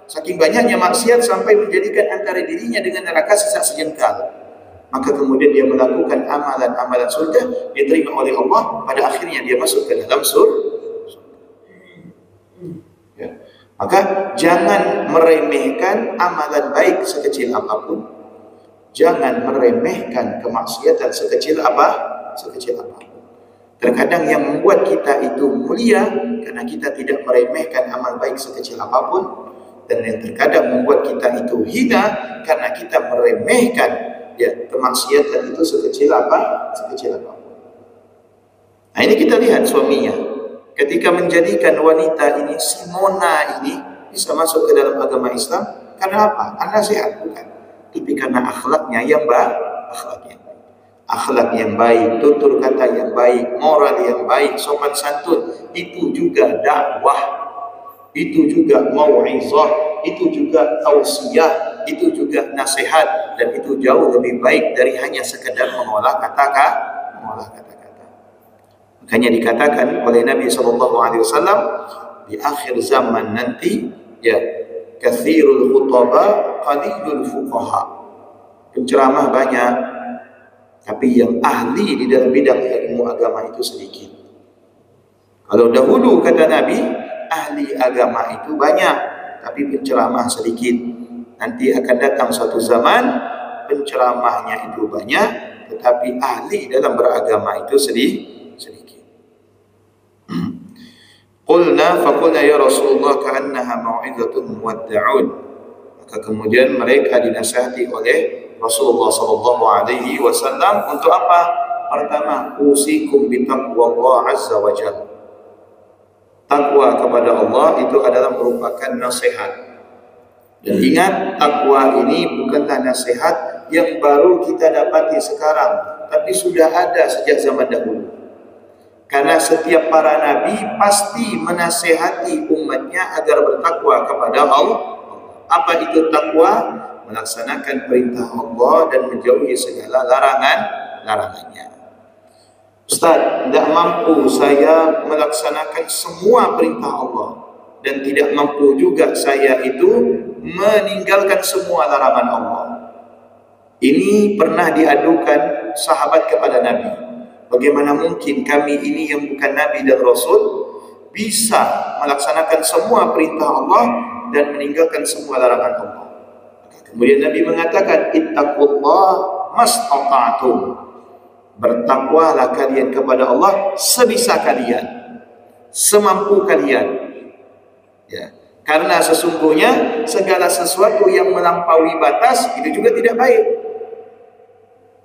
Saking banyaknya maksiat sampai menjadikan antara dirinya dengan neraka sesak sejengkal. Maka kemudian dia melakukan amalan-amalan surga, diterima oleh Allah, pada akhirnya dia masuk ke dalam surga. Ya. Maka jangan meremehkan amalan baik sekecil apapun. Jangan meremehkan kemaksiatan sekecil apapun. Terkadang yang membuat kita itu mulia karena kita tidak meremehkan amal baik sekecil apapun, dan yang terkadang membuat kita itu hina karena kita meremehkan kemaksiatan itu sekecil apapun. Nah, ini kita lihat suaminya ketika menjadikan wanita ini, si Mona ini bisa masuk ke dalam agama Islam karena apa? An-nasihat, bukan, tapi karena akhlaknya yang akhlak yang baik, tutur kata yang baik, moral yang baik, sopan santun. Itu juga dakwah, itu juga mau'izah, itu juga tausiah, itu juga nasihat, dan itu jauh lebih baik dari hanya sekedar mengolah kata-kata. Makanya dikatakan oleh Nabi SAW, di akhir zaman nanti, kathirul khutaba qalilul fuqaha. Penceramah banyak, tapi yang ahli di dalam bidang ilmu agama itu sedikit. Kalau dahulu kata Nabi, ahli agama itu banyak, tapi penceramah sedikit. Nanti akan datang suatu zaman, penceramahnya itu banyak, tetapi ahli dalam beragama itu sedikit. Qulna ya Rasulullah ka'annaha mau'izatun muwadda'un. Maka kemudian mereka dinasihati oleh Rasulullah SAW untuk apa? Pertama, usikum bitaqwallah azza wa jalla. Takwa kepada Allah itu adalah merupakan nasihat. Dan ingat, takwa ini bukanlah nasihat yang baru kita dapati sekarang, tapi sudah ada sejak zaman dahulu. Karena setiap para nabi pasti menasihati umatnya agar bertakwa kepada Allah. Apa itu takwa? Melaksanakan perintah Allah dan menjauhi segala larangannya. Ustaz, tidak mampu saya melaksanakan semua perintah Allah, dan tidak mampu juga saya itu meninggalkan semua larangan Allah. Ini pernah diadukan sahabat kepada Nabi. Bagaimana mungkin kami ini yang bukan Nabi dan Rasul bisa melaksanakan semua perintah Allah dan meninggalkan semua larangan Allah? Kemudian Nabi mengatakan, ittaqullah mastata'tum. Bertakwalah kalian kepada Allah sebisa kalian, semampu kalian. Ya, karena sesungguhnya segala sesuatu yang melampaui batas itu juga tidak baik.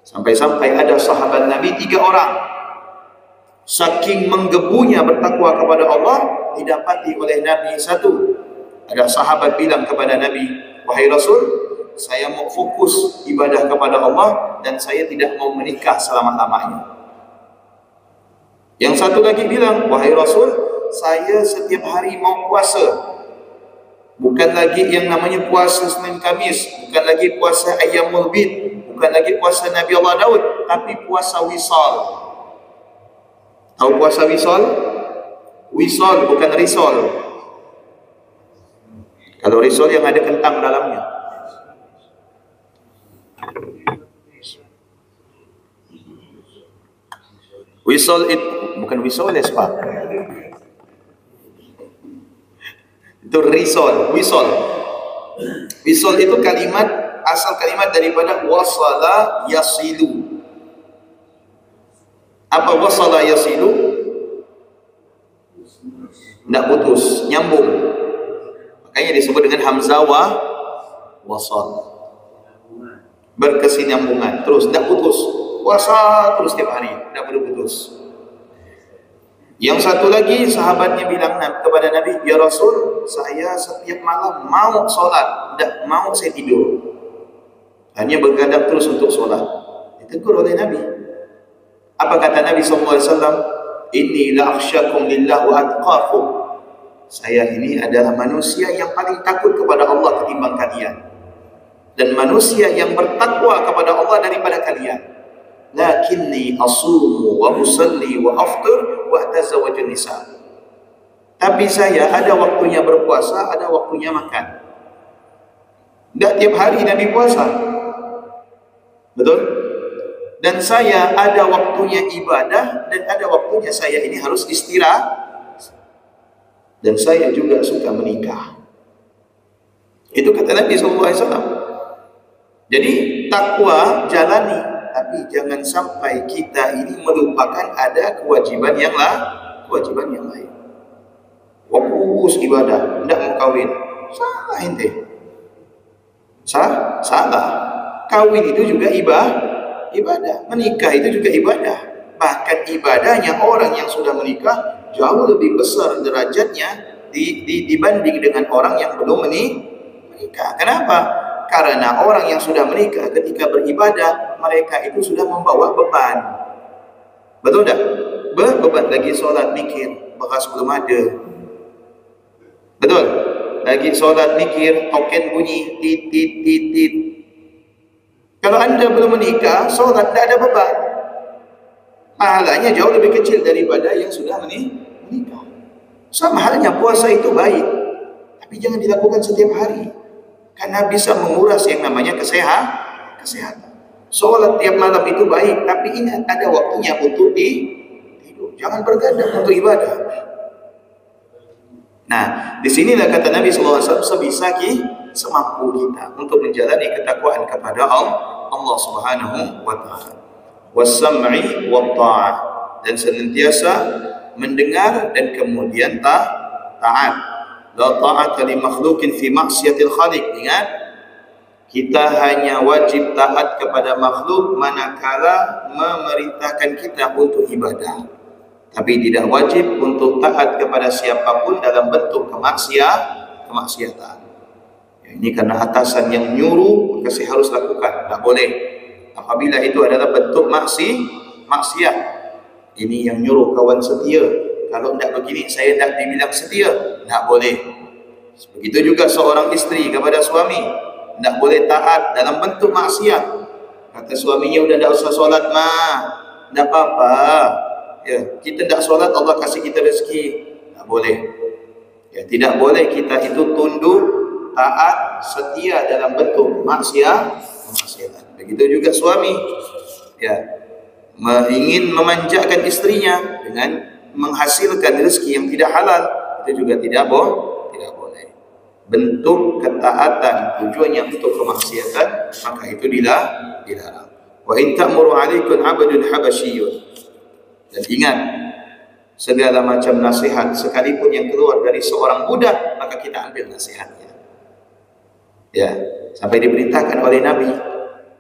Sampai-sampai ada sahabat Nabi 3 orang, saking menggebunya bertakwa kepada Allah, didapati oleh Nabi satu. Ada sahabat bilang kepada Nabi, wahai Rasul, saya mau fokus ibadah kepada Allah dan saya tidak mau menikah selama-lamanya. Yang satu lagi bilang, wahai Rasul, saya setiap hari mau puasa. Bukan lagi yang namanya puasa Senin Kamis, bukan lagi puasa Ayyamul Bid, bukan lagi puasa Nabi Allah Daud, tapi puasa wisal. Tahu puasa wisal? Wisal bukan risol. Kalau risol yang ada kentang dalamnya. Wisol itu bukan wisol ya, Pak. Itu risol, wisol. Wisol itu kalimat, asal kalimat daripada wasala yasilu. Apa wasala yasilu? Tidak putus, nyambung. Makanya disebut dengan hamzah wasal. Berkesinambungan, terus tidak putus. Puasa terus setiap hari, tidak perlu putus. Yang satu lagi sahabatnya bilang kepada Nabi, ya Rasul, saya setiap malam mau sholat, tidak mau saya tidur, hanya begadang terus untuk sholat. Ditegur oleh Nabi. Apa kata Nabi SAW? Inni la akhsyakum lillah wa atqakum. Saya ini adalah manusia yang paling takut kepada Allah ketimbang kalian, dan manusia yang bertakwa kepada Allah daripada kalian. Lakinni asumu wa usalli wa aftur wa atazawwaju nisa. Tapi saya ada waktunya berpuasa, ada waktunya makan. Tidak tiap hari Nabi puasa. Betul? Dan saya ada waktunya ibadah, dan ada waktunya saya ini harus istirahat. Dan saya juga suka menikah. Itu kata Nabi SAW. Jadi takwa jalani, tapi jangan sampai kita ini melupakan ada kewajiban yang lain. Fokus ibadah, tidak mau kawin. Salah ente. Salah. Kawin itu juga ibadah. Menikah itu juga ibadah. Bahkan ibadahnya orang yang sudah menikah jauh lebih besar derajatnya dibanding dengan orang yang belum menikah. Kenapa? Karena orang yang sudah menikah ketika beribadah, mereka itu sudah membawa beban. Betul tak? Beban lagi solat mikir, bekas belum ada. Betul? Lagi solat mikir, token bunyi, tit. Kalau anda belum menikah, solat tidak ada beban. Pahalanya jauh lebih kecil daripada yang sudah menikah. Sama halnya puasa itu baik, tapi jangan dilakukan setiap hari. Karena bisa menguras yang namanya kesehatan. Sholat tiap malam itu baik, tapi ingat ada waktunya untuk tidur. Jangan bergadang untuk ibadah. Nah, disinilah kata Nabi SAW, sebisa semampu kita untuk menjalani ketakwaan kepada Allah Subhanahu wa Ta'ala. Was-sam'i wat-ta'ah, dan senantiasa mendengar dan kemudian taat. La ta'ata li makhluqin fi maksiatil khaliq. Ingat, kita hanya wajib taat kepada makhluk manakala memerintahkan kita untuk ibadah, tapi tidak wajib untuk taat kepada siapapun dalam bentuk kemaksiatan. Ini karena atasan yang nyuruh, maka saya harus lakukan. Tak boleh. Apabila itu adalah bentuk maksiat. Ini yang nyuruh kawan setia. Kalau tidak begini, saya tidak dibilang setia. Tak boleh. Begitu juga seorang istri kepada suami. Tidak boleh taat dalam bentuk maksiat. Kata suaminya, udah tidak usah solat mah. Tidak apa-apa. Ya, kita tidak solat, Allah kasih kita rezeki. Tak boleh. Ya, tidak boleh kita itu tunduk, taat, setia dalam bentuk maksiatan. Begitu juga suami. Ya, ingin memanjakan istrinya dengan menghasilkan rezeki yang tidak halal, itu juga tidak boleh. Bentuk ketaatan tujuannya untuk kemaksiatan, maka itu dilarang. Wa in ta'muru 'alaikum 'abdun habasyiyun. Dan ingat, segala macam nasihat sekalipun yang keluar dari seorang budak, maka kita ambil nasihatnya. Ya, sampai diperintahkan oleh Nabi.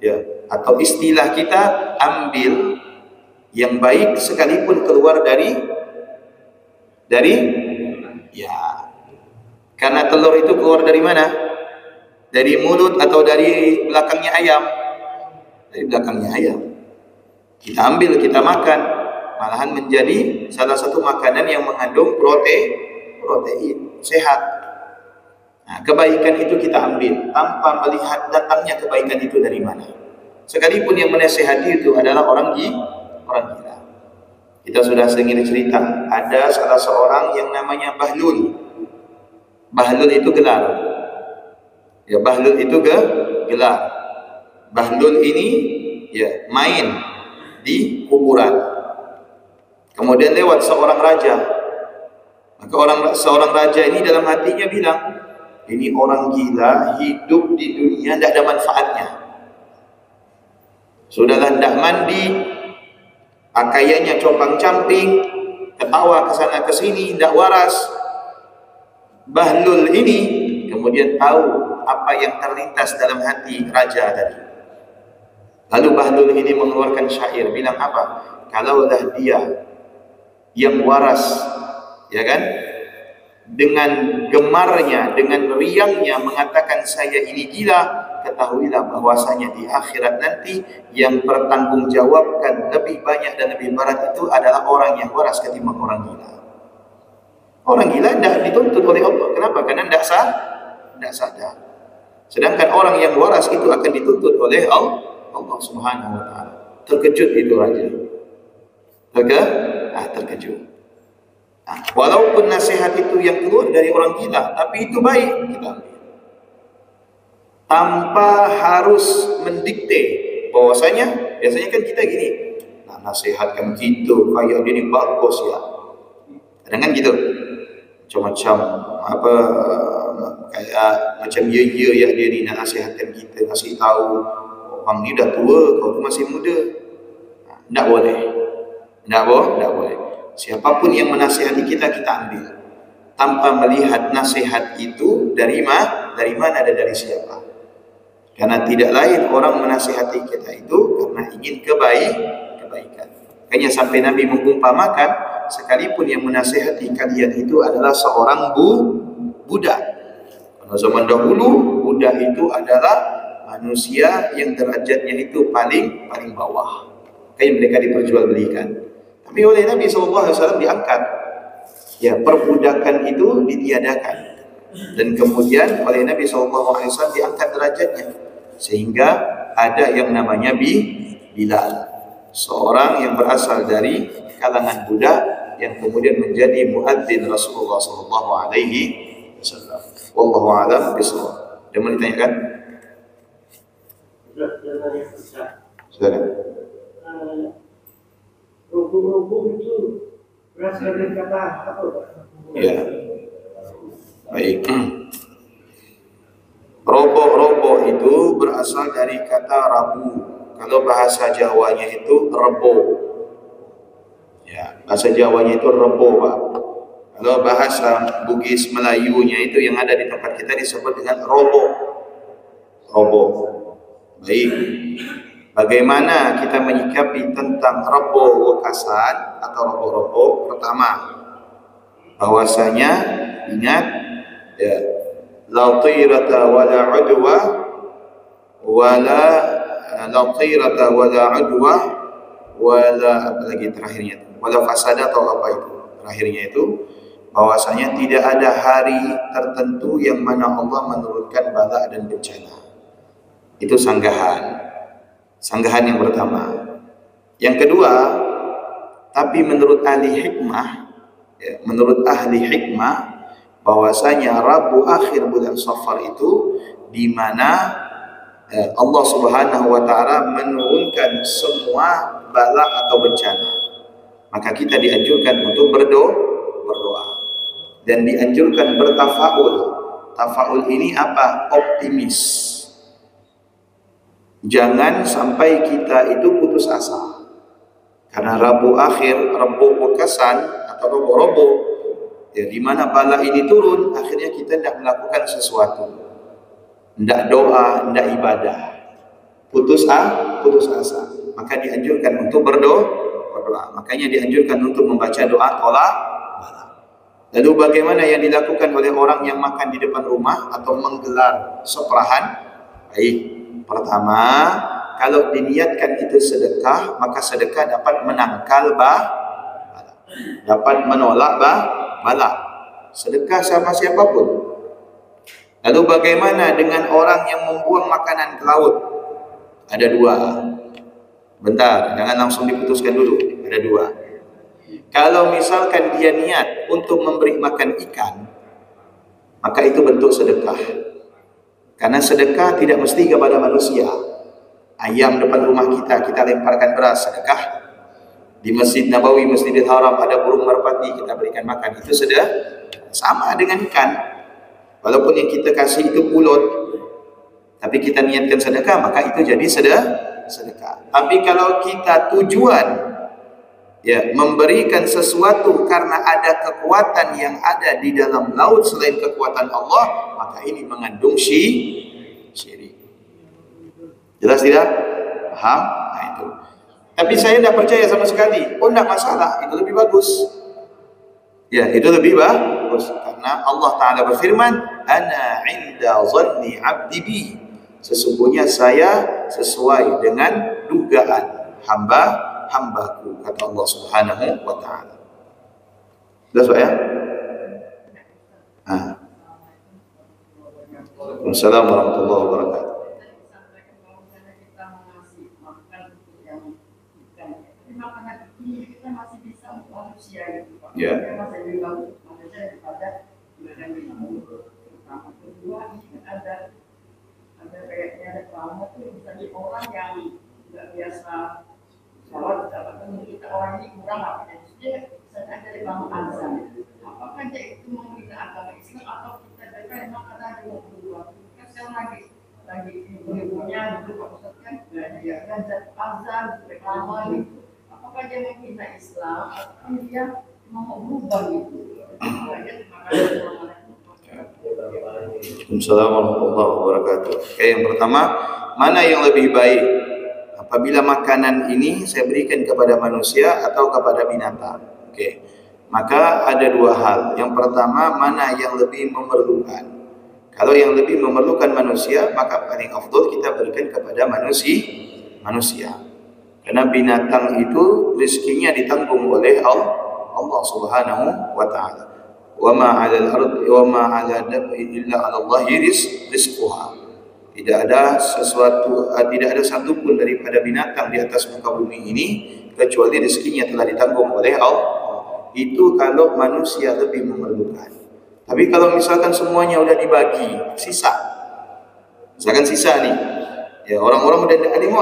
Ya, atau istilah kita, ambil yang baik sekalipun keluar dari ya, karena telur itu keluar dari mana? Dari mulut atau dari belakangnya ayam? Dari belakangnya ayam. Kita ambil, kita makan, malahan menjadi salah satu makanan yang mengandung protein sehat. Nah, kebaikan itu kita ambil tanpa melihat datangnya kebaikan itu dari mana. Sekalipun yang menasihati itu adalah orang gila. Kita sudah sering cerita, ada salah seorang yang namanya Bahlul. Bahlul itu gelar. Ya, Bahlul itu gelar. Bahlul ini ya main di kuburan. Kemudian lewat seorang raja. Maka seorang raja ini dalam hatinya bilang, ini orang gila, hidup di dunia tidak ada manfaatnya. Sudahlah tidak mandi, pakaiannya compang-camping, ketawa ke sana ke sini, tidak waras. Bahlul ini kemudian tahu apa yang terlintas dalam hati raja tadi. Lalu Bahlul ini mengeluarkan syair, bilang apa? Kalaulah dia yang waras, ya kan, dengan gemarnya, dengan riangnya mengatakan saya ini gila, ketahuilah bahwasanya di akhirat nanti yang bertanggungjawabkan lebih banyak dan lebih berat itu adalah orang yang waras ketimbang orang gila. Orang gila tidak dituntut oleh Allah. Kenapa? Karena tidak sadar. Sedangkan orang yang waras itu akan dituntut oleh Allah Subhanahu wa Ta'ala. Terkejut itu raja. Terkejut. Walaupun nasihat itu yang keluar dari orang kita, tapi itu baik, kita ambil. Tanpa harus mendikte bahwasanya, biasanya kan kita gini, nasihatkan gitu, kayak dia ini bagus ya. Kadang kan gitu, macam-macam apa, kayak macam ya ya dia ni nak nasihatkan kita, ngasih tahu orang ni dah tua, kau tu masih muda. Tak boleh. Tak boleh. Siapapun yang menasihati kita, kita ambil tanpa melihat nasihat itu dari mana dan dari siapa. Karena tidak lain orang menasihati kita itu karena ingin kebaikan. Makanya sampai Nabi mengumpamakan, sekalipun yang menasihati kalian itu adalah seorang budak. Pada zaman dahulu, budak itu adalah manusia yang derajatnya itu paling bawah. Kayak mereka diperjualbelikan. Tapi oleh Nabi SAW diangkat. Ya, perbudakan itu ditiadakan. Dan kemudian oleh Nabi SAW diangkat derajatnya. Sehingga ada yang namanya Bilal. Seorang yang berasal dari kalangan budak yang kemudian menjadi muadzin Rasulullah SAW. Wallahu a'lam bishawab. Ada mau ditanyakan? Silakan. Rukun itu berasal dari kata apa? Ya. Baik. Roboh itu berasal dari kata rabu. Kalau bahasa Jawanya itu rebo. Ya, bahasa Jawanya itu rebo, Pak. Kalau bahasa Bugis Melayunya itu yang ada di tempat kita disebut dengan robo. Robo. Baik. Bagaimana kita menyikapi tentang rebo wekasan atau robo-robo? Pertama, bahwasanya ingat ya, la tirata wala udwa wala la tirata wala udwa wala apa lagi terakhirnya, wala fasada atau apa itu terakhirnya itu, bahwasanya tidak ada hari tertentu yang mana Allah menurunkan bala dan bencana. Itu sanggahan yang pertama. Yang kedua, tapi menurut ahli hikmah, bahwasanya Rabu akhir bulan Safar itu di mana Allah Subhanahu wa taala menurunkan semua bala atau bencana. Maka kita dianjurkan untuk berdoa dan dianjurkan bertafaul. Tafaul ini apa? Optimis. Jangan sampai kita itu putus asa. Karena Rabu akhir, Rabu wekasan atau robo-robo, ya, di mana bala ini turun, akhirnya kita tidak melakukan sesuatu, tidak doa, tidak ibadah, putus asa. Maka dianjurkan untuk berdoa. Makanya dianjurkan untuk membaca doa tolak bala. Lalu bagaimana yang dilakukan oleh orang yang makan di depan rumah atau menggelar seprahan? Baik. Pertama, kalau diniatkan itu sedekah, maka sedekah dapat menangkal dapat menolak bala. Sedekah sama siapapun. Lalu bagaimana dengan orang yang membuang makanan ke laut? Ada dua. Bentar, jangan langsung diputuskan dulu. Ada dua. Kalau misalkan dia niat untuk memberi makan ikan, maka itu bentuk sedekah. Karena sedekah tidak mesti kepada manusia. Ayam depan rumah kita lemparkan beras, sedekah. Di Masjid Nabawi, Masjidil Haram ada burung merpati, kita berikan makan. Itu sedekah. Sama dengan ikan. Walaupun yang kita kasih itu pulut, tapi kita niatkan sedekah, maka itu jadi sedekah. Tapi kalau kita tujuan ya memberikan sesuatu karena ada kekuatan yang ada di dalam laut selain kekuatan Allah, maka ini mengandung syirik. Jelas tidak? Paham? Nah itu. Tapi saya tidak percaya sama sekali. Oh, tidak masalah, itu lebih bagus. Ya, itu lebih bagus karena Allah Ta'ala berfirman, ana inda zanni abdi bi. Sesungguhnya saya sesuai dengan dugaan hambaku, kata Allah Subhanahu wa taala. Jelas Pak ya? Waalaikumsalam warahmatullahi wabarakatuh. Kita masih bisa manusia itu Pak. Ya. Masih lebih bagus manusia daripada ibadah binatang. Pertama, kedua ini ada kayaknya ada trauma tuh misalnya orang yang nggak biasa sholat, atau kita orang ini kurang apa ya, dia misalnya ada bangun azan. Apakah dia itu mengira agama Islam atau kita mereka memang ada di waktu dua? Kan sekarang lagi ibu-ibunya dulu Pak Ustadz kan dia kan azan reklama gitu. Apakah dia menghina Islam atau dia mau berubah gitu? Waalaikumsalam warahmatullahi wabarakatuh. Oke, yang pertama, mana yang lebih baik? Apabila makanan ini saya berikan kepada manusia atau kepada binatang? Oke. Maka ada dua hal. Yang pertama, mana yang lebih memerlukan? Kalau yang lebih memerlukan manusia, maka paling afdal kita berikan kepada manusia. Karena binatang itu rezekinya ditanggung oleh Allah Subhanahu wa taala. Wa ma 'alal ardi wa ma 'ala dab'i illa 'ala Allahi rizquha. Tidak ada satu pun daripada binatang di atas muka bumi ini kecuali rezekinya telah ditanggung oleh Allah. Itu kalau manusia lebih memerlukan. Tapi kalau misalkan semuanya udah dibagi, sisa. Misalkan sisa nih. Ya, orang-orang udah ada yang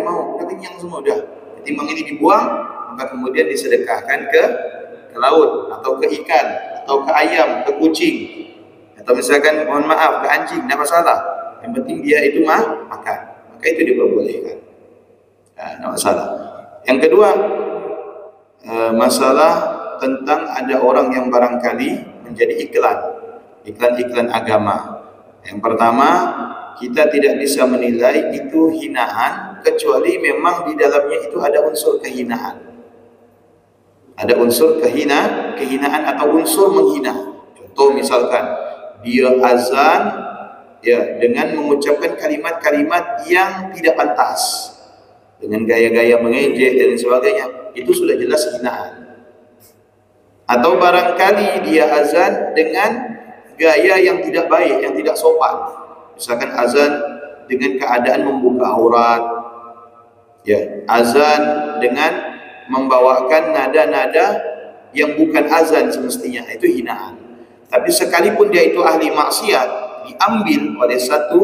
mau, udah kenyang semua udah. Ketimbang ini dibuang, maka kemudian disedekahkan ke laut atau ke ikan atau ke ayam, ke kucing. Atau misalkan mohon maaf ke anjing, tidak masalah. Yang penting dia itu makan, maka itu diperbolehkan. Tidak masalah. Yang kedua, masalah tentang ada orang yang barangkali menjadi iklan agama. Yang pertama, kita tidak bisa menilai itu hinaan kecuali memang di dalamnya itu ada unsur kehinaan. Ada unsur kehinaan atau unsur menghina. Contoh misalkan dia azan ya dengan mengucapkan kalimat-kalimat yang tidak pantas, dengan gaya-gaya mengejek dan sebagainya, itu sudah jelas hinaan. Atau barangkali dia azan dengan gaya yang tidak baik, yang tidak sopan. Misalkan azan dengan keadaan membuka aurat, ya, azan dengan membawakan nada-nada yang bukan azan semestinya, itu hinaan. Tapi sekalipun dia itu ahli maksiat, diambil oleh satu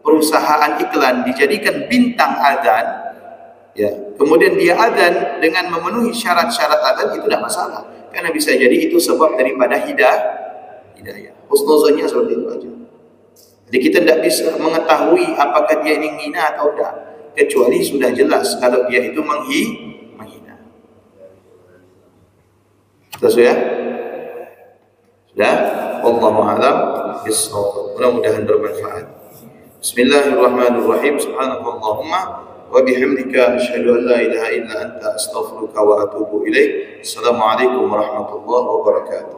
perusahaan iklan, dijadikan bintang azan, ya, kemudian dia azan dengan memenuhi syarat-syarat azan, itu tidak masalah, karena bisa jadi itu sebab daripada hidayah. Husnuzonnya seperti itu aja. Jadi kita tidak bisa mengetahui apakah dia ini menghina atau tidak, kecuali sudah jelas kalau dia itu menghina. Sudah? Sudah? Wallahu a'lam bishawab. Mudah-mudahan bermanfaat. Bismillahirrahmanirrahim. Subhanakallahumma wa bihamdika asyhadu an la ilaha illa anta astaghfiruka wa atubu ilaik. Assalamualaikum warahmatullahi wabarakatuh.